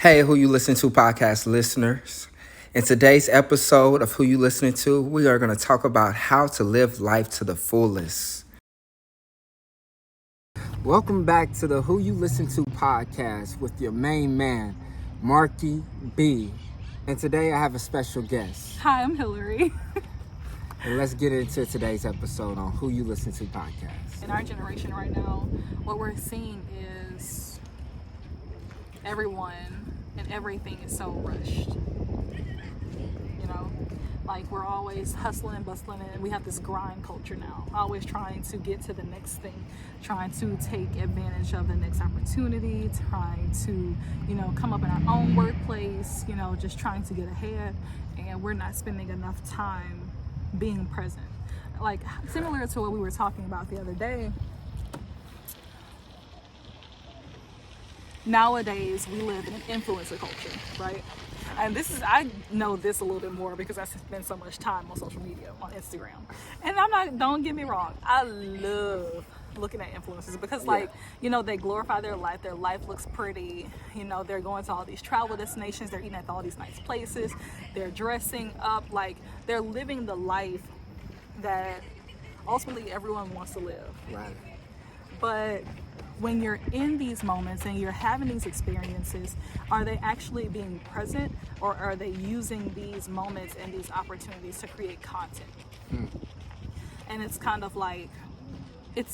Hey, Who You Listen To podcast listeners. In today's episode of Who You Listening To, we are going to talk about how to live life to the fullest. Welcome back to the Who You Listen To podcast with your main man, Markey B. And today I have a special guest. Hi, I'm Hillary. And let's get into today's episode on Who You Listen To podcast. In our generation right now, what we're seeing is everyone and everything is so rushed. You know, like we're always hustling and bustling, and we have this grind culture now. Always trying to get to the next thing, trying to take advantage of the next opportunity, trying to, come up in our own workplace, just trying to get ahead, and we're not spending enough time being present. Like similar to what we were talking about the other day. Nowadays, we live in an influencer culture, right? And I know this a little bit more because I spend so much time on social media, on Instagram. And don't get me wrong, I love looking at influencers because they glorify their life. Their life looks pretty. They're going to all these travel destinations. They're eating at all these nice places. They're dressing up. Like, they're living the life that ultimately everyone wants to live. Right. But when you're in these moments and you're having these experiences, are they actually being present, or are they using these moments and these opportunities to create content? And it's kind of like, it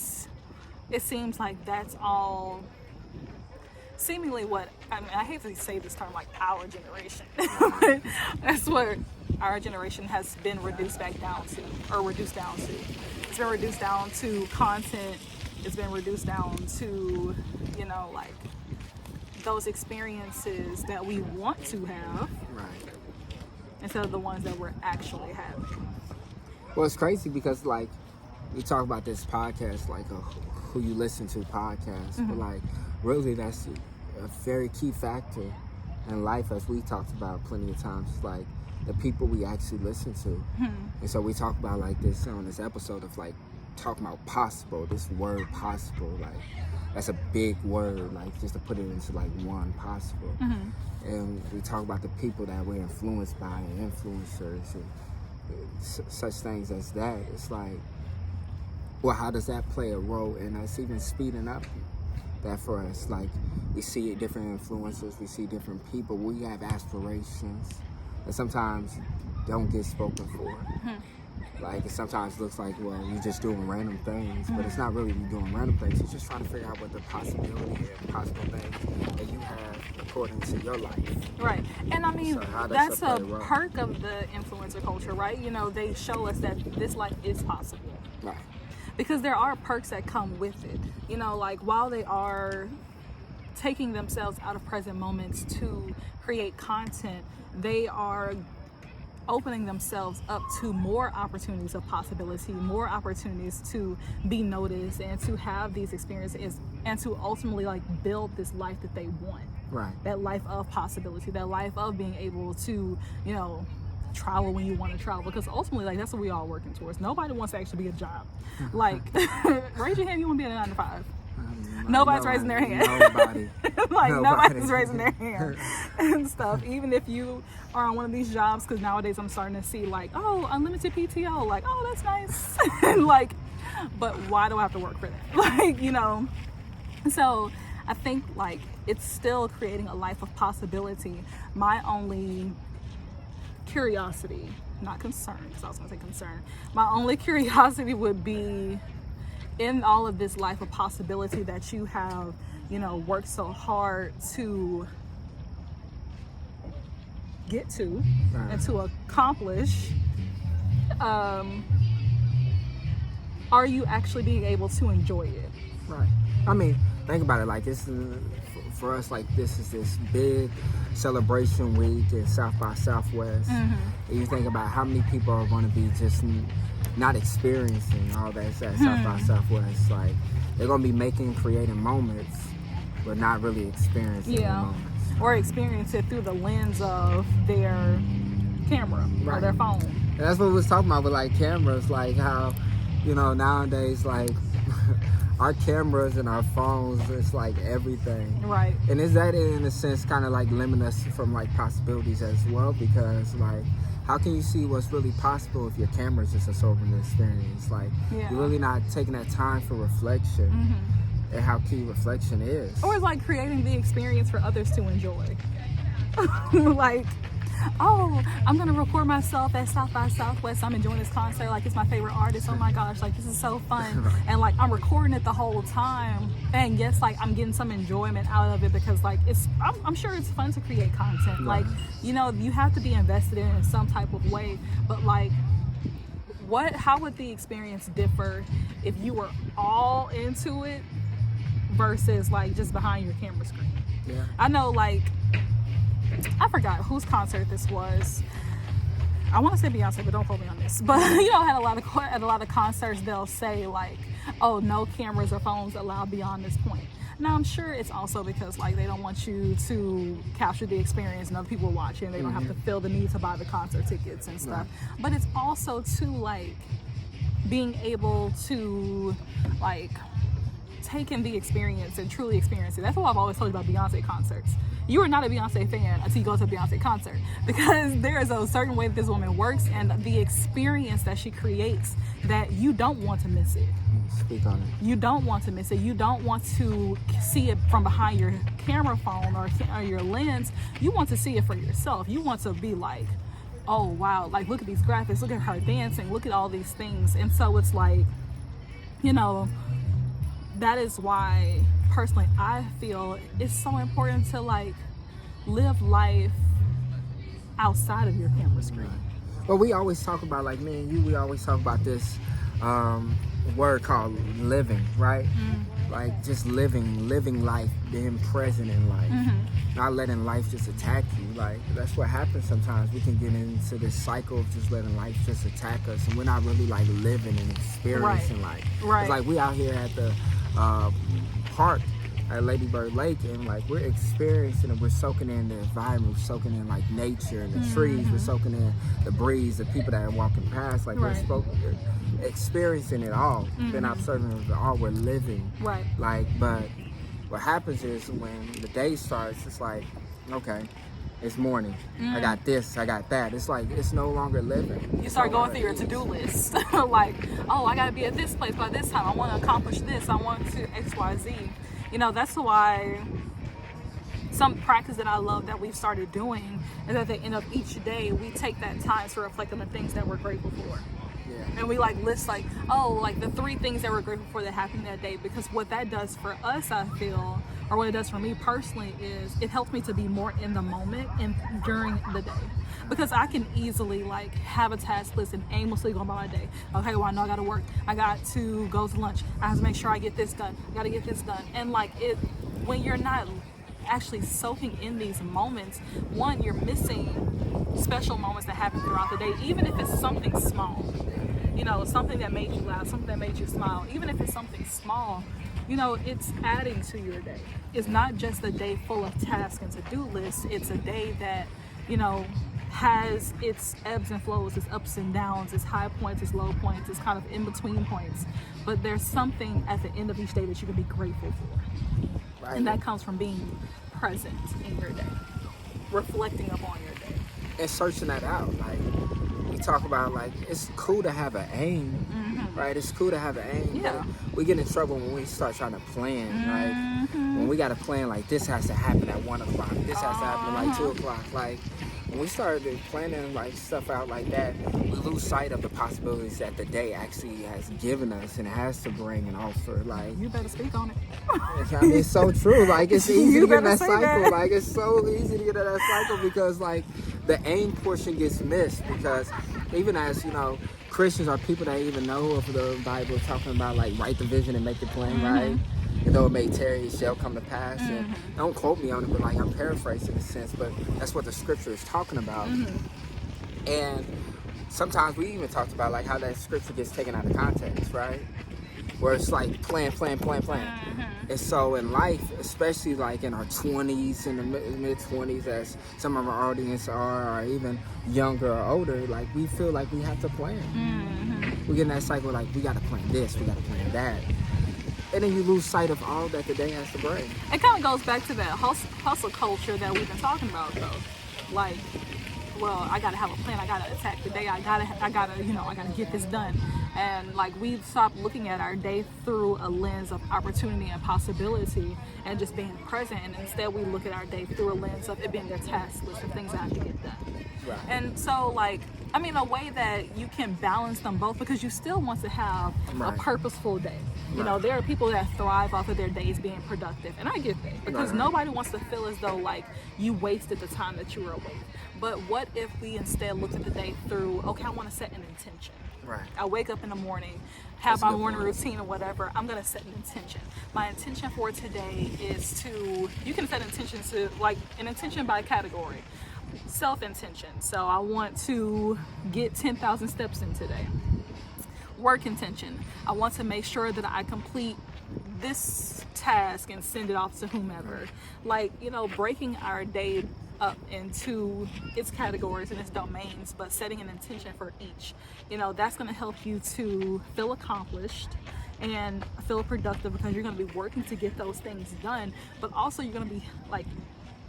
seems like that's all seemingly what, I hate to say this term, like our generation, but that's what our generation has been reduced down to. It's been reduced down to content. It's been reduced down to, those experiences that we want to have, Right. instead of the ones that we're actually having. Well, it's crazy because, we talk about this podcast, a Who You Listen To podcast, but, really that's a very key factor in life, as we talked about plenty of times, the people we actually listen to. And so we talk about, this on this episode of, talking about possible, this word possible, that's a big word, just to put it into one possible. And we talk about the people that we're influenced by, and influencers and such things as that. It's how does that play a role in us even speeding up that for us? We see different influencers, we see different people, we have aspirations that sometimes don't get spoken for. It sometimes looks like, well, you're just doing random things, but it's not really you doing random things. You're just trying to figure out what the possibility and possible things that you have according to your life. Right. And So that's a perk of the influencer culture, right? They show us that this life is possible. Right. Because there are perks that come with it. While they are taking themselves out of present moments to create content, they are opening themselves up to more opportunities of possibility, more opportunities to be noticed and to have these experiences and to ultimately build this life that they want. Right. That life of possibility, that life of being able to, travel when you want to travel, because ultimately that's what we all working towards. Nobody wants to actually be a job. Raise your hand, you want to be in a 9 to 5. Nobody's raising their hand. Nobody. Nobody's raising their hand and stuff. Even if you are on one of these jobs, because nowadays I'm starting to see unlimited PTO, oh, that's nice. But why do I have to work for that? So I think it's still creating a life of possibility. My only curiosity, not concern, because I was going to say concern. My only curiosity would be, in all of this life of possibility that you have, worked so hard to get to and to accomplish, are you actually being able to enjoy it? Right. Think about it, this for us, this is this big celebration week in South by Southwest. And you think about how many people are going to be just not experiencing all that at South by Southwest. They're going to be creating moments, but not really experiencing the moments. Or experience it through the lens of their camera or their phone. And that's what we was talking about with cameras, how, nowadays, our cameras and our phones, it's like everything. Right. And is that in a sense kind of like limiting us from like possibilities as well? Because like, how can you see what's really possible if your camera's just absorbing the experience? Like, Yeah. you're really not taking that time for reflection and how key reflection is. Or it's like creating the experience for others to enjoy. Like, oh, I'm gonna record myself at South by Southwest. I'm enjoying this concert. Like, it's my favorite artist. Oh my gosh, like, this is so fun. And like, I'm recording it the whole time. And yes, like, I'm getting some enjoyment out of it because like, I'm sure it's fun to create content. Like, you know, you have to be invested in some type of way. But like, how would the experience differ if you were all into it versus like just behind your camera screen? Yeah. I know, like, I forgot whose concert this was. I want to say Beyonce, but don't quote me on this. But you know, at a lot of concerts, they'll say like, "Oh, no cameras or phones allowed beyond this point." Now, I'm sure it's also because like they don't want you to capture the experience and other people watching. They don't have to feel the need to buy the concert tickets and stuff. But it's also too like being able to like take in the experience and truly experience it. That's what I've always told you about Beyonce concerts. You are not a Beyonce fan until you go to a Beyonce concert, because there is a certain way that this woman works and the experience that she creates that you don't want to miss it. Speak on it. You don't want to miss it. You don't want to see it from behind your camera phone or your lens. You want to see it for yourself. You want to be like, oh wow, like look at these graphics, look at her dancing, look at all these things. And so it's like, you know, that is why personally I feel it's so important to like live life outside of your camera screen. Well, we always talk about, like me and you, we always talk about this word called living, right? Like just living life, being present in life, not letting life just attack you. Like that's what happens sometimes. We can get into this cycle of just letting life just attack us, and we're not really like living and experiencing life. Right. It's like we out here at the park at Lady Bird Lake, and like we're experiencing it. We're soaking in the environment, we're soaking in like nature and the trees, we're soaking in the breeze, the people that are walking past. Like we're experiencing it all, been observing it all. We're living, Right. Like, but what happens is when the day starts, it's like, okay, it's morning. I got this, I got that. It's like it's no longer living. You start going through your to-do list. Like, oh, I gotta be at this place by this time. I want to accomplish this. I want to XYZ. You know, that's why some practice that I love that we've started doing is at the end of each day, we take that time to reflect on the things that we're grateful for. Yeah. And we like list like, oh, like the 3 things that we're grateful for that happened that day. Because what that does for us, I feel, or what it does for me personally, is it helps me to be more in the moment and during the day. Because I can easily like have a task list and aimlessly go about my day. Okay, well I know I gotta work. I got to go to lunch. I have to make sure I get this done. I gotta get this done. And like it, when you're not actually soaking in these moments, one, you're missing special moments that happen throughout the day, even if it's something small. You know, something that made you laugh, something that made you smile. Even if it's something small, you know, it's adding to your day. It's not just a day full of tasks and to-do lists. It's a day that, you know, has its ebbs and flows, its ups and downs, its high points, its low points, its kind of in-between points. But there's something at the end of each day that you can be grateful for. Right. And that comes from being present in your day, reflecting upon your day. And searching that out. Like, we talk about, like, it's cool to have an aim, right? It's cool to have an aim, Yeah. but we get in trouble when we start trying to plan, like, when we got to plan, like, this has to happen at 1 o'clock, this has to happen at, like, 2 o'clock, like, when we started planning like stuff out like that, we lose sight of the possibilities that the day actually has given us and has to bring and offer. Like, You better speak on it. I mean, it's so true. Like, it's easy to get in that say cycle. that. Like, it's so easy to get in that cycle because like the aim portion gets missed, because even as, you know, Christians are people that even know of the Bible talking about like write the vision and make it plain, right? And though it may tarry, it shall come to pass. And don't quote me on it, but like I'm paraphrasing in a sense, but that's what the scripture is talking about. And sometimes we even talked about like how that scripture gets taken out of context, right? Where it's like plan. And so in life, especially like in our 20s and the mid-20s, as some of our audience are, or even younger or older, like we feel like we have to plan. We get in that cycle like we got to plan this, we got to plan that. and then you lose sight of all that the day has to bring. It kind of goes back to that hustle culture that we've been talking about, though. Like, well, I gotta have a plan. I gotta attack the day. I gotta get this done. And like, we've stopped looking at our day through a lens of opportunity and possibility and just being present. And instead, we look at our day through a lens of it being a task list of things I have to get done. Right. And so, like, I mean, a way that you can balance them both, because you still want to have a purposeful day. You know, there are people that thrive off of their days being productive, and I get that, because nobody wants to feel as though like you wasted the time that you were awake. But what if we instead looked at the day through, okay, I want to set an intention. Right. I wake up in the morning, have my morning routine or whatever. I'm going to set an intention. My intention for today is to, you can set intentions to, like, an intention by category. Self-intention. So I want to get 10,000 steps in today. Work intention. I want to make sure that I complete this task and send it off to whomever. Like, you know, breaking our day up into its categories and its domains, but setting an intention for each. You know, that's going to help you to feel accomplished and feel productive, because you're going to be working to get those things done, but also you're going to be like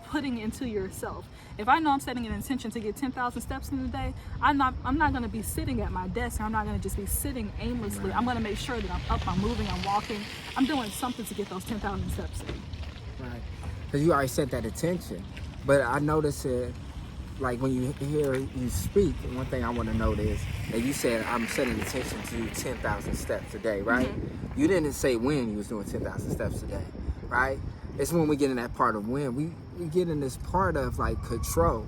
putting into yourself. If I know I'm setting an intention to get 10,000 steps in a day, I'm not going to be sitting at my desk. I'm not going to just be sitting aimlessly. I'm going to make sure that I'm up, I'm moving, I'm walking, I'm doing something to get those 10,000 steps in. Right. Because you already set that intention. But I notice it, like when you hear you speak, one thing I want to note is that you said, I'm setting intention to do 10,000 steps a day, right? Mm-hmm. You didn't say when you was doing 10,000 steps a day, right? It's when we get in that part of when. We get in this part of like control,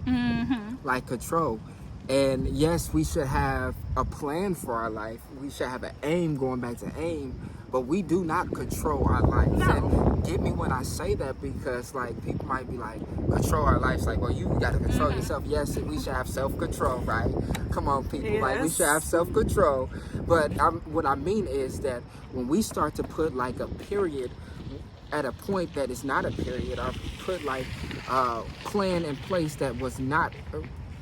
like control. And yes, we should have a plan for our life. We should have an aim, going back to aim, but we do not control our life. No. And get me when I say that, because like people might be like, control our lives. Like, well, you got to control yourself. Yes, we should have self-control, right? Come on, people. Yes. Like, we should have self-control. But what I mean is that when we start to put like a period at a point that is not a period, or put like a plan in place that was not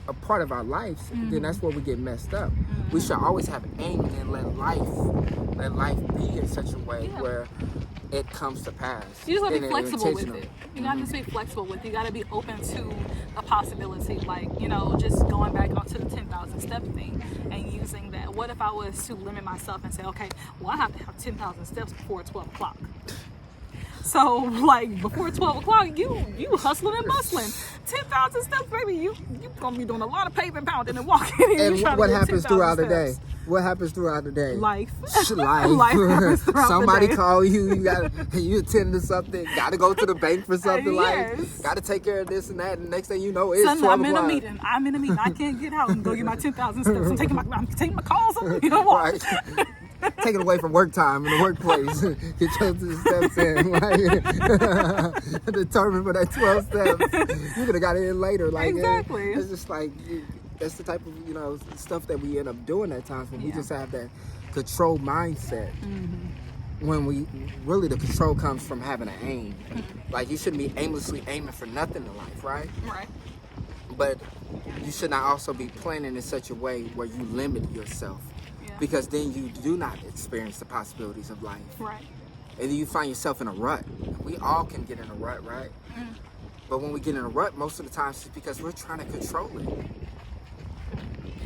a part of our lives, then that's where we get messed up. We should always have aim and let life be in such a way where it comes to pass. You just gotta be flexible with it. You gotta just be flexible with it. You gotta be open to a possibility. Like, you know, just going back onto the 10,000 step thing and using that. What if I was to limit myself and say, okay, well, I have to have 10,000 steps before 12 o'clock. So, like, before 12 o'clock, you hustling and bustling. 10,000 steps, baby, you gonna be doing a lot of pavement pounding and walking. And what happens throughout the day? What happens throughout the day? Life. Life happens throughout Somebody the day. call you. You attend to something. Got to go to the bank for something. Yes. Like, got to take care of this and that. And next thing you know, it's Son, 12 I'm o'clock. in a meeting. I can't get out and go get my 10,000 steps. I'm taking my calls. You know what? Right. Taken away from work time in the workplace. Get your steps in. Like, determined for that 12 steps. You could have got in later. Like, Exactly. It's just like, that's the type of, you know, stuff that we end up doing at times when we just have that control mindset. When the control comes from having an aim. Like, you shouldn't be aimlessly aiming for nothing in life, right? Right. But you should not also be planning in such a way where you limit yourself. Because then you do not experience the possibilities of life. Right. And then you find yourself in a rut. We all can get in a rut, right? But when we get in a rut, most of the times it's because we're trying to control it.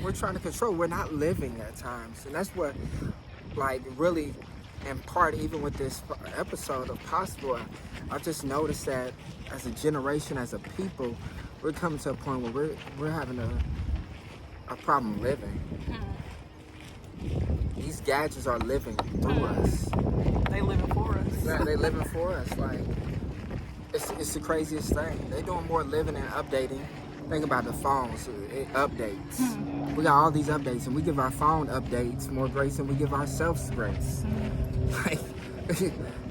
We're trying to control. We're not living at times. And that's what, like, really, in part, even with this episode of Possible, I've just noticed that as a generation, as a people, we're coming to a point where we're having a problem living. These gadgets are living through us. They living for us. Yeah, they living for us. Like, it's the craziest thing. They doing more living and updating. Think about the phones. It updates. We got all these updates, and we give our phone updates more grace than we give ourselves grace. Like,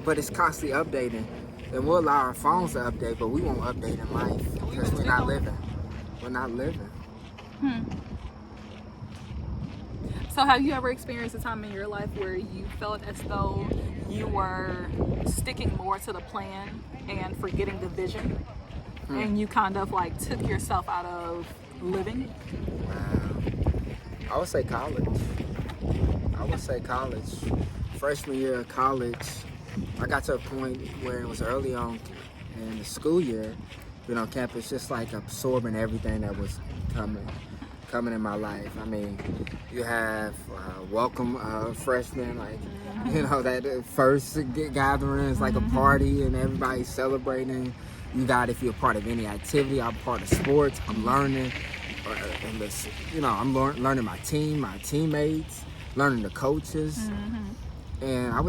but it's constantly updating. And we'll allow our phones to update, but we won't update in life because we're not living. We're not living. So have you ever experienced a time in your life where you felt as though you were sticking more to the plan and forgetting the vision? And you kind of like took yourself out of living? Wow. I would say college. Freshman year of college, I got to a point where it was early on in the school year, being on campus, just like absorbing everything that was coming in my life. I mean, you have welcome freshmen, like, you know, that first gathering is like a party and everybody's celebrating. You got, if you're a part of any activity, I'm part of sports, I'm learning. And this, you know, I'm learning my team, my teammates, learning the coaches. And I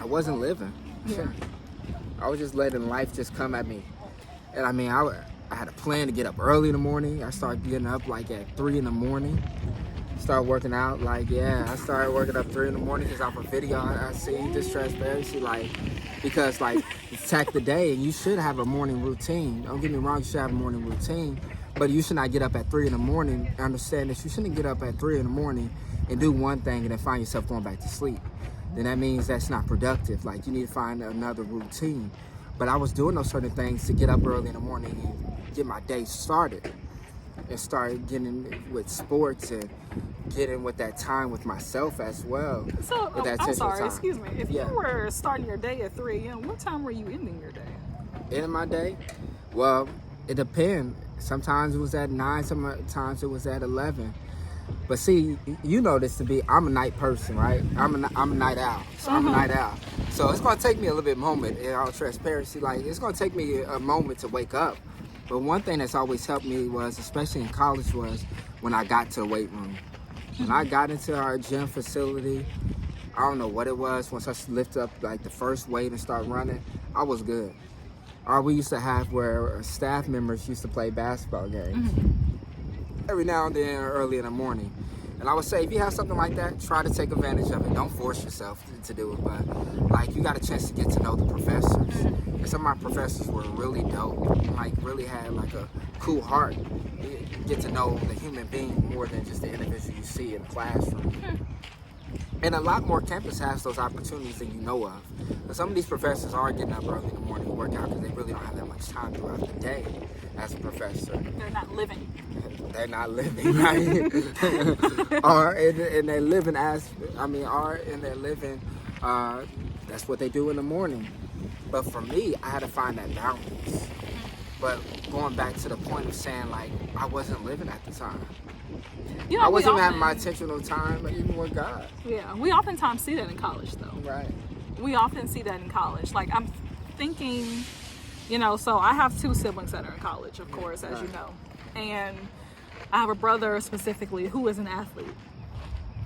wasn't living. Yeah. I was just letting life just come at me. And I mean, I had a plan to get up early in the morning. I started getting up like at 3 in the morning. Start working out, like, I started working up 3 in the morning because off a video I see, just transparency, like, because like attack the day, and you should have a morning routine. Don't get me wrong, you should have a morning routine, but you should not get up at 3 in the morning. Understand that you shouldn't get up at 3 in the morning and do one thing and then find yourself going back to sleep. Then that means that's not productive. Like, you need to find another routine. But I was doing those certain things to get up early in the morning and get my day started, and start getting with sports and getting with that time with myself as well. So, with that I'm sorry, time. excuse me. If you were starting your day at 3 a.m., what time were you ending your day? Ending my day? Well, it depends. Sometimes it was at 9, sometimes it was at 11. But see, you know this to be, I'm a night person, right? I'm a night owl. So I'm a night owl. So it's going to take me a little bit moment, in all transparency. Like, it's going to take me a moment to wake up. But one thing that's always helped me was, especially in college, was when I got to the weight room. When I got into our gym facility, I don't know what it was. Once I lifted up like the first weight and start running, I was good. Or we used to have where staff members used to play basketball games. Every now and then, early in the morning. And I would say, if you have something like that, try to take advantage of it. Don't force yourself to do it. But like, you got a chance to get to know the professors. And some of my professors were really dope. Like, really had like a cool heart. You get to know the human being more than just the individual you see in the classroom. And a lot more campus has those opportunities than you know of. But some of these professors are getting up early in the morning to work out because they really don't have that much time throughout the day as a professor. They're not living. They're not living, right? and they're living that's what they do in the morning. But for me, I had to find that balance. But going back to the point of saying, like, I wasn't living at the time. You know, I wasn't having my intentional time, even with God. Yeah, we oftentimes see that in college, though. Right. We often see that in college. Like, I'm thinking, you know, so I have 2 siblings that are in college, of course, as you know. And I have a brother specifically who is an athlete.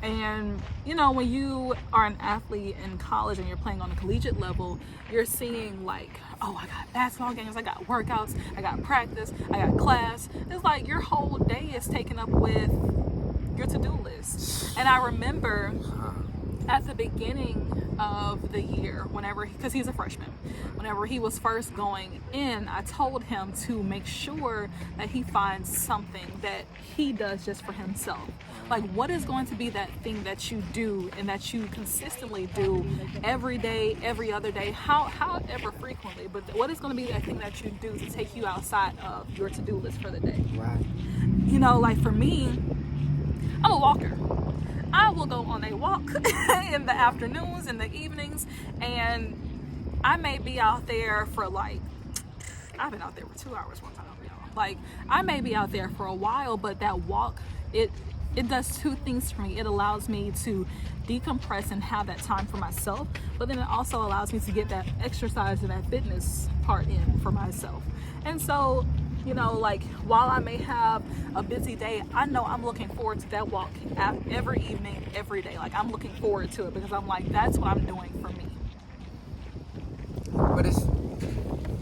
And, you know, when you are an athlete in college and you're playing on a collegiate level, you're seeing like, oh, I got basketball games, I got workouts, I got practice, I got class. It's like your whole day is taken up with your to-do list. And I remember at the beginning of the year, because he's a freshman, whenever he was first going in, I told him to make sure that he finds something that he does just for himself. Like, what is going to be that thing that you do and that you consistently do every day, every other day, however frequently, but what is going to be that thing that you do to take you outside of your to-do list for the day? Right. You know, like for me, I'm a walker. I will go on a walk in the afternoons and the evenings, and I may be out there for like, I've been out there for 2 hours one time, y'all. Like, I may be out there for a while, but that walk, it does 2 things for me. It allows me to decompress and have that time for myself, but then it also allows me to get that exercise and that fitness part in for myself. And so, you know, like, while I may have a busy day, I know I'm looking forward to that walk every evening, every day. Like, I'm looking forward to it because I'm like, that's what I'm doing for me. But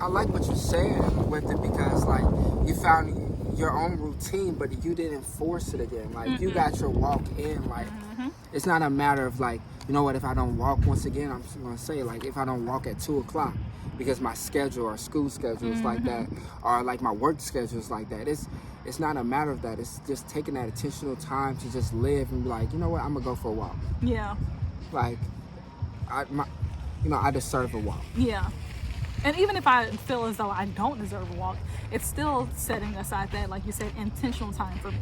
I like what you're saying with it, because like, you found your own routine, but you didn't force it again. Like, you got your walk in. Like, it's not a matter of like, you know what, if I don't walk, once again, I'm just gonna say, like, if I don't walk at 2 o'clock because my schedule or school schedule is like that, or like my work schedule is like that, it's not a matter of that. It's just taking that intentional time to just live and be like, you know what, I'm gonna go for a walk. Yeah. Like, I deserve a walk. Yeah. And even if I feel as though I don't deserve a walk, it's still setting aside that, like you said, intentional time for me.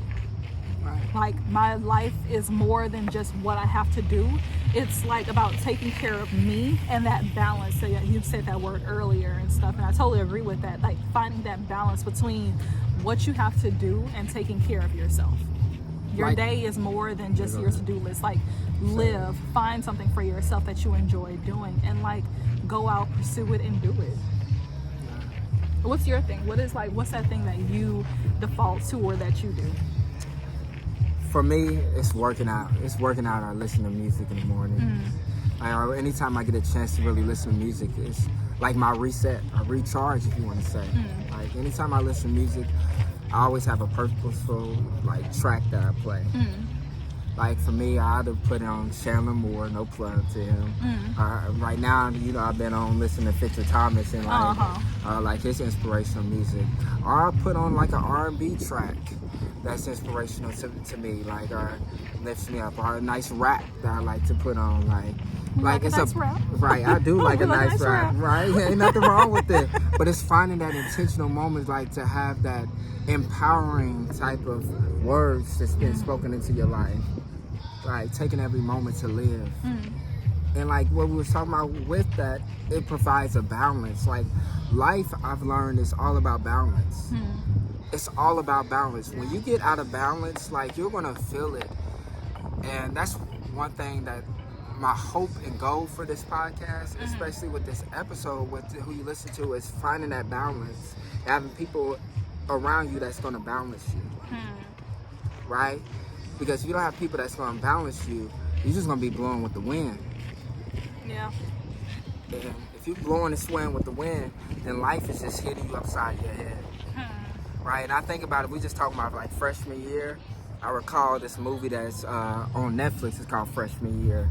Right. Like, my life is more than just what I have to do. It's like about taking care of me and that balance. So you said that word earlier and stuff, and I totally agree with that. Like, finding that balance between what you have to do and taking care of yourself. Your day is more than just your to-do list. Like, live, find something for yourself that you enjoy doing, and like, go out, pursue it, and do it. What's your thing? What's that thing that you default to or that you do? For me, it's working out. It's working out or listening to music in the morning. Anytime I get a chance to really listen to music, it's like my reset, a recharge, if you want to say. Like, anytime I listen to music, I always have a purposeful track that I play. Like, for me, I either put on Chandler Moore, no plug to him. Right now, I've been on listening to Victor Thomas and like his inspirational music. Or I'll put on like an R&B track that's inspirational to me, like lifts me up. Or a nice rap that I like to put on, like it's nice rap? Right. I do like a nice rap, right? Ain't nothing wrong with it. But it's finding that intentional moment, like to have that empowering type of words that's been spoken into your life. Like, taking every moment to live. And like what we were talking about with that, it provides a balance. Like, life, I've learned, is all about balance. It's all about balance. When you get out of balance, like, you're gonna feel it. And that's one thing that my hope and goal for this podcast, especially with this episode, with who you listen to, is finding that balance, having people around you that's gonna balance you. Right? Because if you don't have people that's going to balance you, you're just going to be blowing with the wind. Yeah. And if you're blowing and swaying with the wind, then life is just hitting you upside your head. Right? And I think about it, we just talking about like freshman year. I recall this movie that's on Netflix. It's called Freshman Year.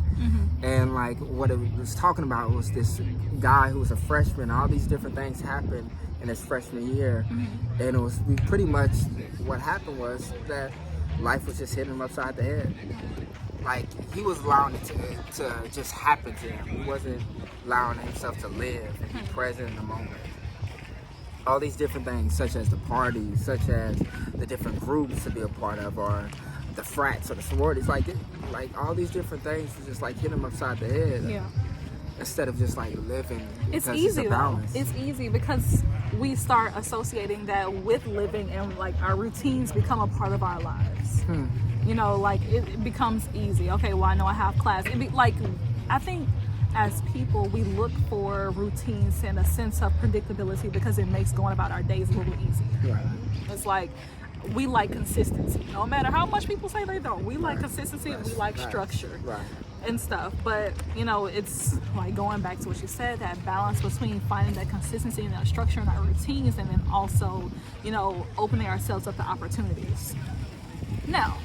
And like what it was talking about was this guy who was a freshman. All these different things happened in his freshman year. And it was pretty much what happened was that life was just hitting him upside the head. Like, he was allowing it to just happen to him. He wasn't allowing himself to live and be present in the moment. All these different things, such as the parties, such as the different groups to be a part of, or the frats or the sororities, like all these different things was just like hit him upside the head. Yeah. Instead of just like living. It's easy though. It's easy because we start associating that with living, and like our routines become a part of our lives. Like it becomes easy. Okay, well, I know I have class. I think as people, we look for routines and a sense of predictability because it makes going about our days a little easier. Right. It's like, we like consistency. No matter how much people say they don't. We like consistency. We like structure. Right. And stuff. But, it's like going back to what you said, that balance between finding that consistency and that structure in our routines, and then also, opening ourselves up to opportunities. Now,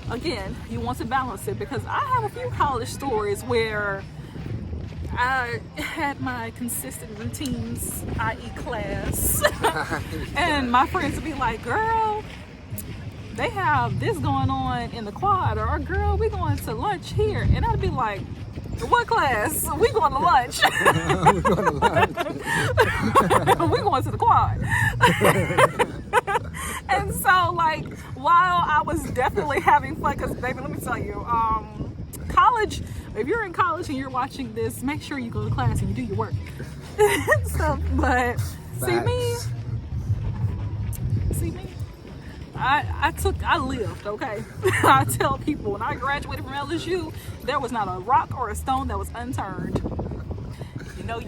again, you want to balance it, because I have a few college stories where I had my consistent routines, i.e. class, and my friends would be like, girl, they have this going on in the quad, or girl, we going to lunch here. And I'd be like, what class? We going to lunch. We're going to lunch. We going to the quad. And so, like, while I was definitely having fun, because baby, let me tell you, college, if you're in college and you're watching this, make sure you go to class and you do your work. But see me, I lived, okay? I tell people, when I graduated from LSU, there was not a rock or a stone that was unturned. You know.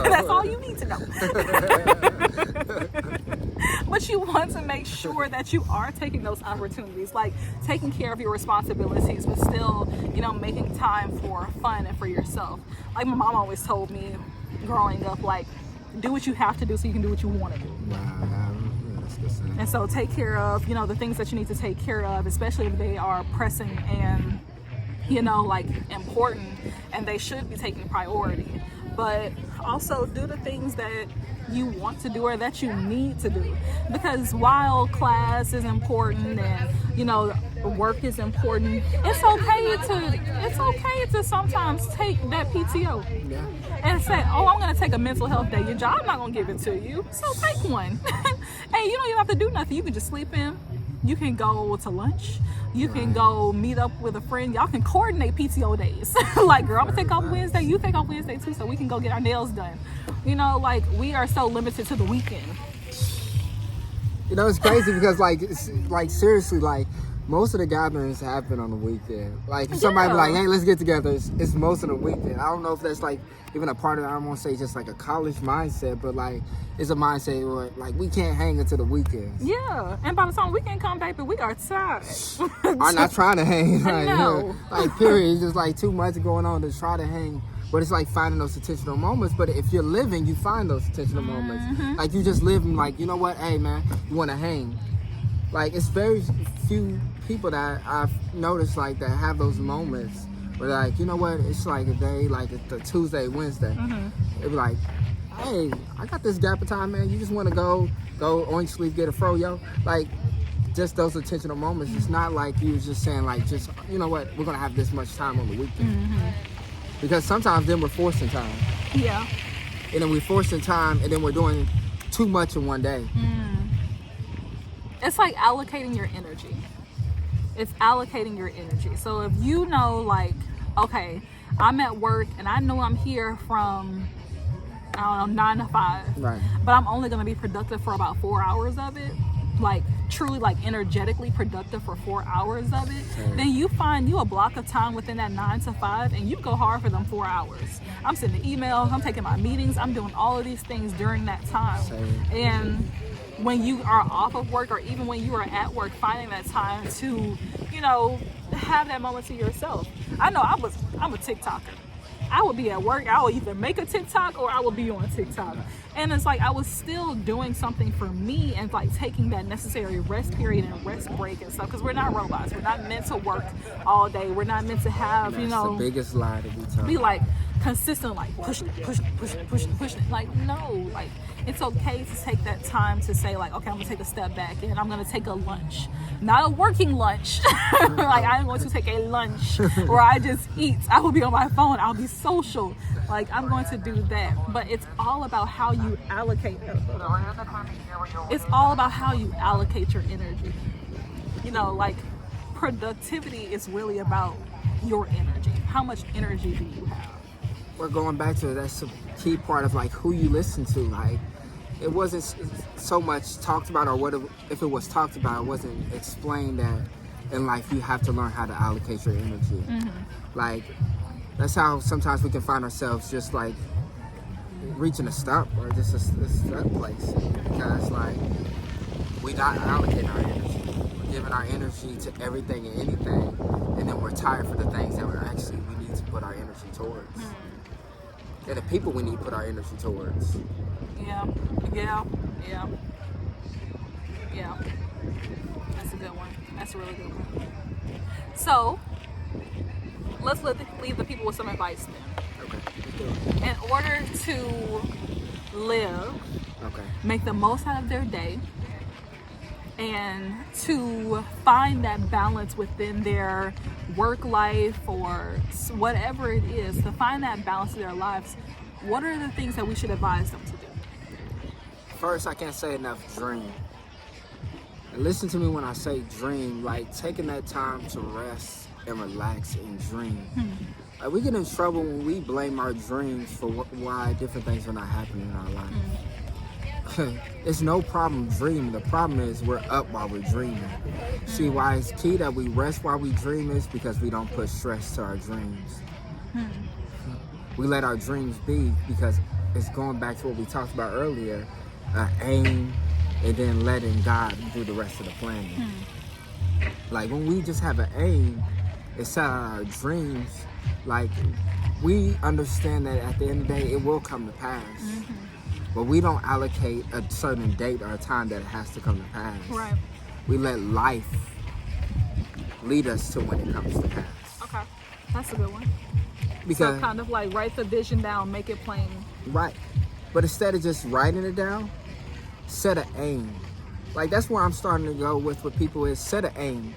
That's all you need to know. That's all you need to know. But you want to make sure that you are taking those opportunities, like taking care of your responsibilities, but still, making time for fun and for yourself. Like my mom always told me growing up, like, do what you have to do so you can do what you want to do. And so take care of, the things that you need to take care of, especially if they are pressing and, important, and they should be taking priority. But also do the things that you want to do or that you need to do. Because while class is important and, work is important, it's okay to sometimes take that PTO. Yeah. And say, I'm going to take a mental health day. Your job not going to give it to you, so take one. And you don't even have to do nothing. You can just sleep in, You can go to lunch. You can go meet up with a friend. Y'all can coordinate PTO days. Like, girl, I'm gonna take off Wednesday. You take off Wednesday too, so we can go get our nails done. You know, like, we are so limited to the weekend. You know, it's crazy because like seriously, like most of the gatherings happen on the weekend. Like if somebody be like, hey, let's get together, it's most of the weekend. I don't know if that's like even a part of it. I don't want to say just like a college mindset, but like it's a mindset where like we can't hang until the weekends. Yeah, and by the time we can come back, but we are tired. I'm not trying to hang. Like, No. like period. It's just like too much going on to try to hang. But it's like finding those intentional moments. But if you're living, you find those intentional moments. Like you just live like, you know what? Hey man, you want to hang. Like it's very few people that I've noticed like that have those moments where like, you know what? It's like a day, like it's a Tuesday, Wednesday. It'd be like, hey, I got this gap of time, man. You just want to go on your sleep, get a fro-yo. Like just those intentional moments. It's not like you was just saying like, just, you know what? We're going to have this much time on the weekend. Because sometimes then we're forcing time. Yeah. And then we're forcing time and then we're doing too much in one day. It's like allocating your energy. It's allocating your energy. So if you know, like, okay, I'm at work and I know I'm here from, I don't know, 9 to 5. Right. But I'm only going to be productive for about 4 hours of it. Like truly like energetically productive for 4 hours of it, then you find you a block of time within that 9 to 5 and you go hard for them 4 hours. I'm sending emails, I'm taking my meetings, I'm doing all of these things during that time. And when you are off of work or even when you are at work, finding that time to, you know, have that moment to yourself. I know I'm a TikToker. I would be at work, I would either make a TikTok or I would be on TikTok. And it's like I was still doing something for me and like taking that necessary rest period and rest break and stuff, because we're not robots. We're not meant to work all day. We're not meant to have, That's you know, the biggest lie to be told. Be like consistent, like pushing it. Like, no, like it's okay to take that time to say like, okay, I'm gonna take a step back and I'm gonna take a lunch, not a working lunch. Like I'm going to take a lunch where I just eat. I will be on my phone. I'll be social. Like I'm going to do that. But it's all about how you allocate. It's all about how you allocate your energy. You know, like productivity is really about your energy. How much energy do you have? We're going back to that's a key part of like who you listen to. Like it wasn't so much talked about, or what if it was talked about, it wasn't explained that in life you have to learn how to allocate your energy. Like that's how sometimes we can find ourselves just like reaching a stump or just a stuck place, because like we not allocating our energy. We're giving our energy to everything and anything, and then we're tired for the things that we need to put our energy towards. And the people we need to put our energy towards. Yeah. That's a good one. That's a really good one. So, let's leave the people with some advice then. Okay. In order to live, make the most out of their day, and to find that balance within their work life or whatever it is, to find that balance in their lives, what are the things that we should advise them to do? First, I can't say enough, dream. And listen to me when I say dream, like taking that time to rest and relax and dream. Like we get in trouble when we blame our dreams for why different things are not happening in our life. It's no problem dreaming. The problem is we're up while we're dreaming. See, why it's key that we rest while we dream is because we don't put stress to our dreams. We let our dreams be, because it's going back to what we talked about earlier, aim, and then letting God do the rest of the planning. Like when we just have an aim and set out our dreams, like we understand that at the end of the day it will come to pass. But we don't allocate a certain date or a time that it has to come to pass. Right. We let life lead us to when it comes to pass. Okay, that's a good one. Because so kind of like write the vision down, make it plain. Right. But instead of just writing it down, set an aim. Like that's where I'm starting to go with people is set an aim.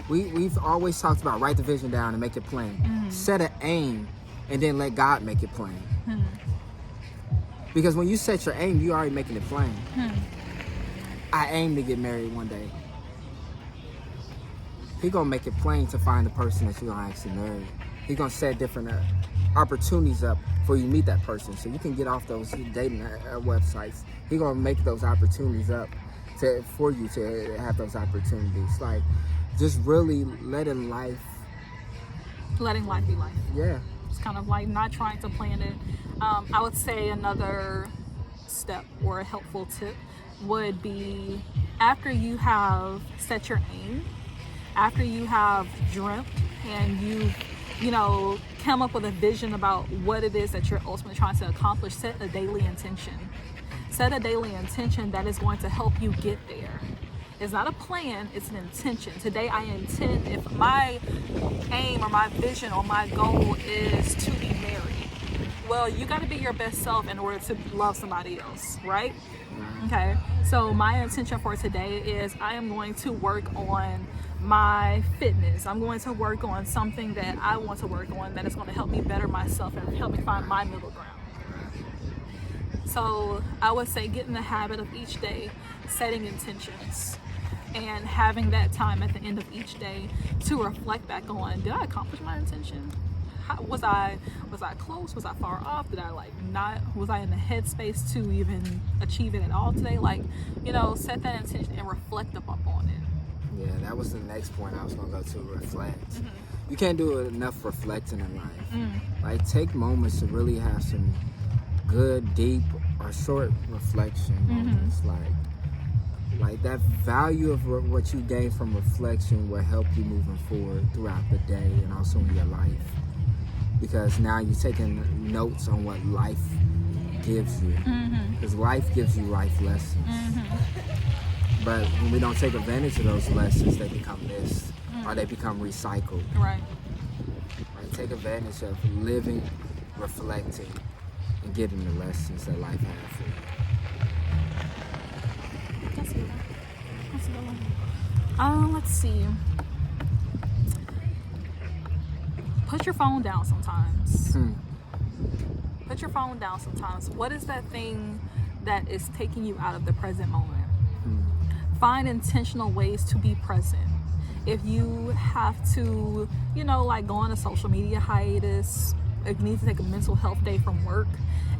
We've always talked about write the vision down and make it plain. Set an aim and then let God make it plain. Because when you set your aim, you're already making it plain. I aim to get married one day. He gonna make it plain to find the person that you're gonna actually marry. He gonna set different opportunities up for you to meet that person, so you can get off those dating websites. He gonna make those opportunities up for you to have those opportunities. Like, just really letting life be life. Yeah. It's kind of like not trying to plan it. I would say another step or a helpful tip would be, after you have set your aim, after you have dreamt and you know, come up with a vision about what it is that you're ultimately trying to accomplish, set a daily intention. Set a daily intention that is going to help you get there. It's not a plan, it's an intention. Today I intend, if my aim or my vision or my goal is to be married, well, you got to be your best self in order to love somebody else, right? Okay, so my intention for today is I am going to work on my fitness. I'm going to work on something that I want to work on that is going to help me better myself and help me find my middle ground. So I would say get in the habit of each day setting intentions and having that time at the end of each day to reflect back on, did I accomplish my intention? Was I close? Was I far off? Did I was I in the headspace to even achieve it at all today? Set that intention and reflect up on it. Yeah, that was the next point I was gonna go to, reflect. Mm-hmm. You can't do enough reflecting in life. Take moments to really have some good, deep, or short reflection moments. Like that value of what you gain from reflection will help you moving forward throughout the day and also in your life. Because now you're taking notes on what life gives you. Because life gives you life lessons. But when we don't take advantage of those lessons, they become missed or they become recycled. Right. Take advantage of living, reflecting, and getting the lessons that life has for you. That's a good one. Let's see. Put your phone down sometimes. Put your phone down sometimes. What is that thing that is taking you out of the present moment? Find intentional ways to be present. If you have to, go on a social media hiatus, if you need to take a mental health day from work,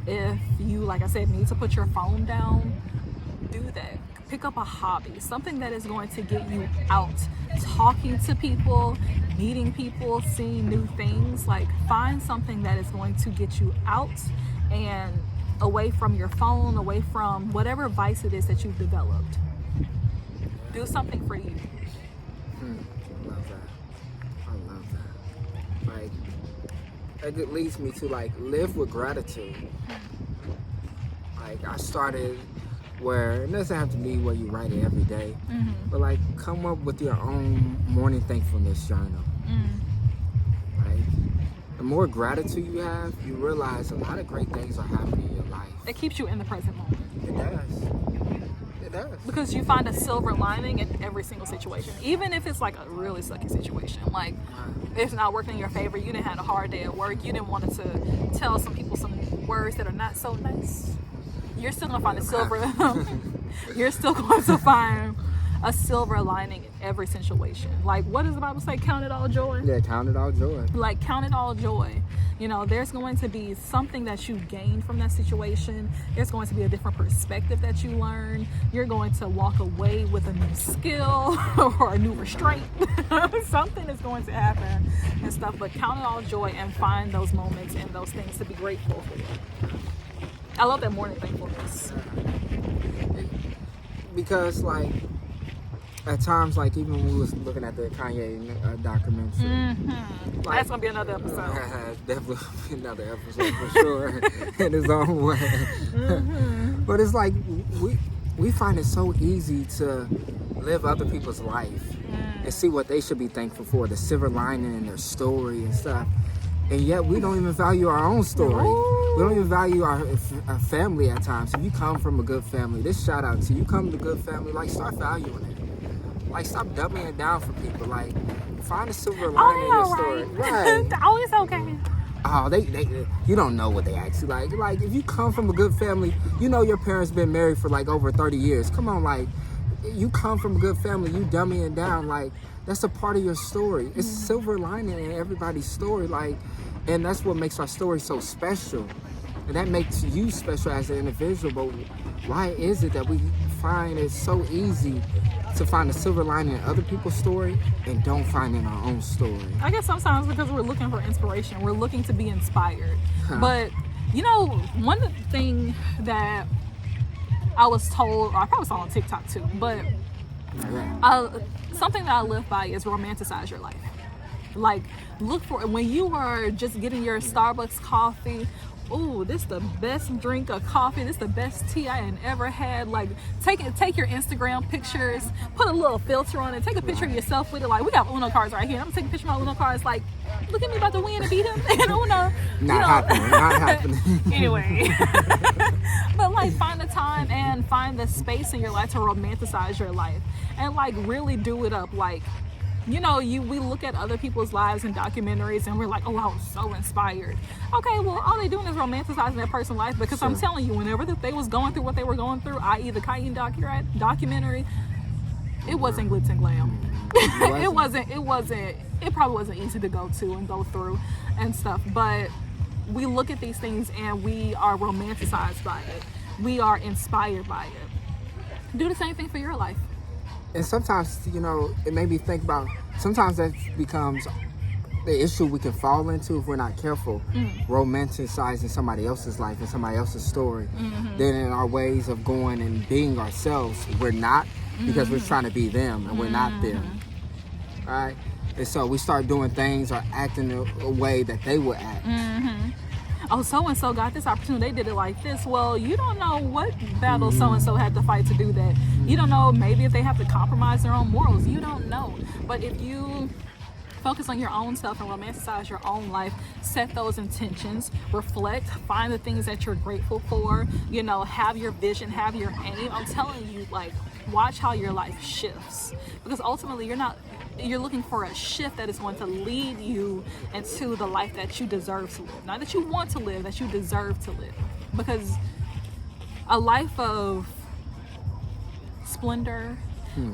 if you, like I said, need to put your phone down, do that. Pick up a hobby, something that is going to get you out, talking to people, meeting people, seeing new things. Find something that is going to get you out and away from your phone, away from whatever vice it is that you've developed. Do something for you. I love that. It leads me to live with gratitude. I started where it doesn't have to be where you write it every day, but come up with your own morning thankfulness journal. The more gratitude you have, you realize a lot of great things are happening in your life. It keeps you in the present moment. It does. Because you find a silver lining in every single situation, even if it's a really sucky situation. It's not working in your favor. You didn't have a hard day at work. You didn't want to tell some people some words that are not so nice. You're still gonna find a silver. You're still going to find a silver lining in every situation. What does the Bible say? Count it all joy. Yeah, count it all joy. Count it all joy. There's going to be something that you gain from that situation. There's going to be a different perspective that you learn. You're going to walk away with a new skill or a new restraint. Something is going to happen and stuff. But count it all joy and find those moments and those things to be grateful for. I love that morning thankfulness. Because at times, even when we was looking at the Kanye documentary, that's gonna be another episode. Definitely be another episode for sure, in his own way. But it's we find it so easy to live other people's life and see what they should be thankful for, the silver lining in their story and stuff, and yet we don't even value our own story. We don't even value our family at times. If you come from a good family, this shout out to you. Come to a good family, start valuing it. Stop dumbing it down for people. Find a silver lining in your story. Right. Oh, it's okay. Oh, they you don't know what they actually like. If you come from a good family, your parents been married for over 30 years. Come on, you come from a good family, you dumbing it down. That's a part of your story. It's silver lining in everybody's story, like, and that's what makes our story so special. And that makes you special as an individual. But why is it that we find it so easy to find a silver lining in other people's story and don't find it in our own story? I guess sometimes because we're looking for inspiration. We're looking to be inspired. But, you know, one thing that I was told, or I probably saw on TikTok too, but something that I live by is romanticize your life. Like, look for, when you are just getting your Starbucks coffee, ooh, this the best drink of coffee, this the best tea I had ever had. Like, take your Instagram pictures, put a little filter on it, take a picture of yourself with it. Like, we got Uno cards right here. I'm taking a picture of my Uno cards, like, look at me about to win and beat him in Uno. Not happening. Anyway. But, like, find the time and find the space in your life to romanticize your life. And, like, really do it up. Like, you know, we look at other people's lives and documentaries and we're like, oh, I was so inspired. Okay, well, all they doing is romanticizing that person's life, because I'm telling you, whenever they was going through what they were going through, i.e. the Cayenne documentary, it wasn't glitz and glam. It probably wasn't easy to go to and go through and stuff, but we look at these things and we are romanticized by it. We are inspired by it. Do the same thing for your life. And sometimes, you know, it made me think about, sometimes that becomes the issue we can fall into if we're not careful, romanticizing somebody else's life and somebody else's story. Then in our ways of going and being ourselves, we're not, because we're trying to be them and we're not them. All right? And so we start doing things or acting a way that they would act. Oh, so-and-so got this opportunity, they did it like this. Well, you don't know what battle so-and-so had to fight to do that. You don't know, maybe if they have to compromise their own morals. You don't know. But if you focus on your own self and romanticize your own life, set those intentions, reflect, find the things that you're grateful for, you know, have your vision, have your aim. I'm telling you, like, watch how your life shifts. Because ultimately, you're looking for a shift that is going to lead you into the life that you deserve to live. Not that you want to live, that you deserve to live. Because a life of splendor,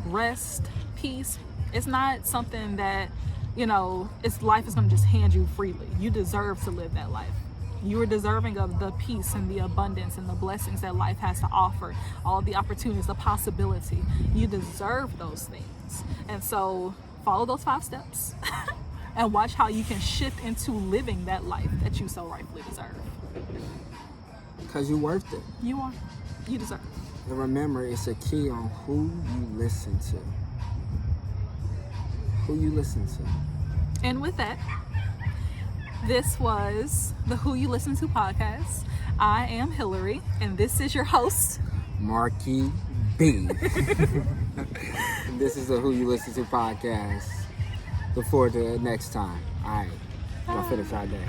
rest, peace, it's not something that, you know, life is going to just hand you freely. You deserve to live that life. You are deserving of the peace and the abundance and the blessings that life has to offer, all the opportunities, the possibility. You deserve those things. And so follow those 5 steps and watch how you can shift into living that life that you so rightfully deserve. Because you're worth it. You are. You deserve it. And remember, it's a key on who you listen to. Who you listen to. And with that, this was the Who You Listen To podcast. I am Hillary, and this is your host, Markey B. This is the Who You Listen To podcast. Look forward to it next time. All right. We'll finish our day.